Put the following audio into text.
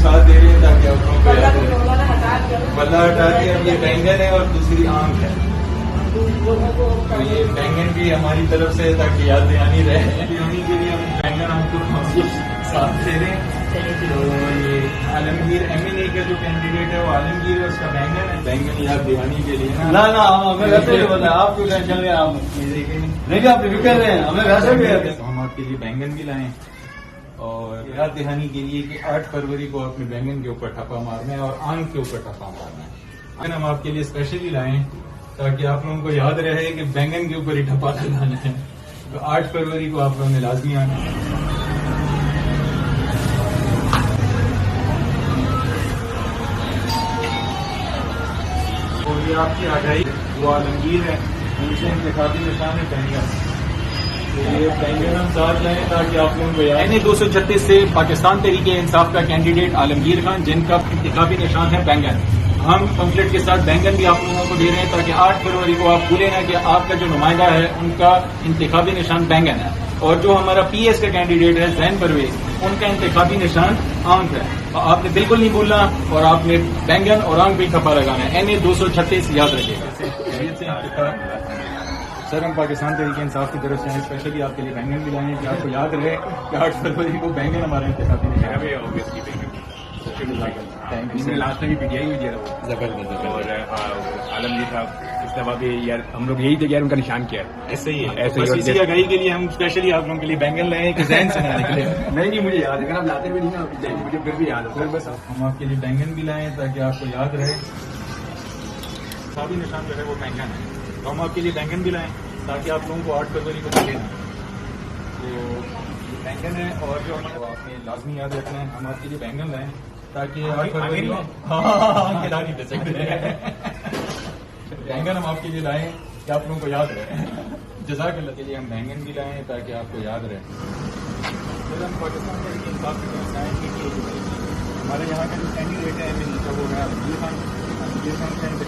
ساتھ دے رہے ہیں تاکہ آپ لوگوں کو یاد رہے. بلہ ہٹا کے اب یہ بینگن ہے اور دوسری آم ہے. تو یہ بینگن بھی ہماری طرف سے تاکہ یاد دہانی رہے. بریانی کے لیے ہم بینگن ہم کو ساتھ دے رہے ہیں. تو یہ عالمگیر ایم این اے کا جو کینڈیڈیٹ ہے وہ عالمگیر ہے, اس کا بینگن ہے. بینگن یاد دہانی کے لیے نہ ہمیں ویسے بھی بتائیں, آپ کیوں ٹینشن لیں. آپ نہیں آپ فکر رہے ہیں, ہمیں ویسے بھی ہے. ہم آپ کے لیے بینگن بھی لائیں اور یاد دہانی کے لیے کہ 8 فروری کو آپ نے بینگن کے اوپر ٹھپا مارنا ہے اور آم کے اوپر ٹھپا مارنا ہے. ہم آپ کے لیے اسپیشلی لائیں تاکہ آپ لوگوں کو یاد رہے کہ بینگن کے اوپر ہی ٹھپا لگانا ہے. تو 8 فروری کو آپ لوگوں نے لازمی آنا ہے. اور یہ آپ کی آگاہی وہ عالمگیر ہے, نیچے انتخابی نشان ہے بینگن. یہ بینگن ہم ساتھ لائیں تاکہ آپ لوگوں کو یاد. NA-236 سے پاکستان تحریک انصاف کا کینڈیڈیٹ عالمگیر خان, جن کا انتخابی نشان ہے بینگن. ہم پمفلٹ کے ساتھ بینگن بھی آپ لوگوں کو دے رہے ہیں تاکہ 8 فروری کو آپ بھولیں نہ کہ آپ کا جو نمائندہ ہے ان کا انتخابی نشان بینگن ہے. اور جو ہمارا PS کا کینڈیڈیٹ ہے زین پرویز, ان کا انتخابی نشان آنکھ ہے. آپ نے بالکل نہیں بھولنا اور آپ نے بینگن اور آنکھ بھی ٹھپا لگانا ہے. NA-236 یاد رکھیے گا. سر ہم پاکستان تحریک انصاف کی طرف سے ہیں, اسپیشلی آپ کے لیے بینگن بھی لائیں کہ آپ کو یاد رہے کہ 8 فروری کو بینگن ہمارا انتخابی نشان ہے. لاسٹ میں بھی پی ٹی آئی ہوئی زبردست. اور عالمگیر صاحب اس دفعہ بھی یار ہم لوگ یہی تھے یار ان کا نشان کیا ہے. ایسے ہی اسی آگاہی کے لیے ہم اسپیشلی آپ لوگوں کے لیے بینگن لائیں کہ ذہن سے نہ نکلے. نہیں مجھے یاد ہے, اگر آپ لاتے بھی نہیں نا مجھے پھر بھی یاد ہے. سر بس ہم آپ کے لیے بینگن بھی لائیں تاکہ آپ کو یاد رہے. انتخابی نشان جو ہے وہ بینگن ہے, تو ہم آپ کے لیے بینگن بھی لائیں تاکہ آپ لوگوں کو 8 فروری کو ملے نا. تو یہ بینگن ہے اور جو ہمارا آپ نے لازمی یاد رکھنا ہے, ہم آپ کے لیے بینگن لائیں تاکہ 8 فروری کو بینگن ہم آپ کے لیے لائیں کہ آپ لوگوں کو یاد رہے. جزاک اللہ کے لیے ہم بینگن بھی لائیں تاکہ آپ کو یاد رہے. پھر ہم پاکستان تحریک انصاف کی طرف سے آئیں گے کہ ہمارے یہاں کا جو کینڈیڈیٹ ہے وہ ہے عالمگیر خان.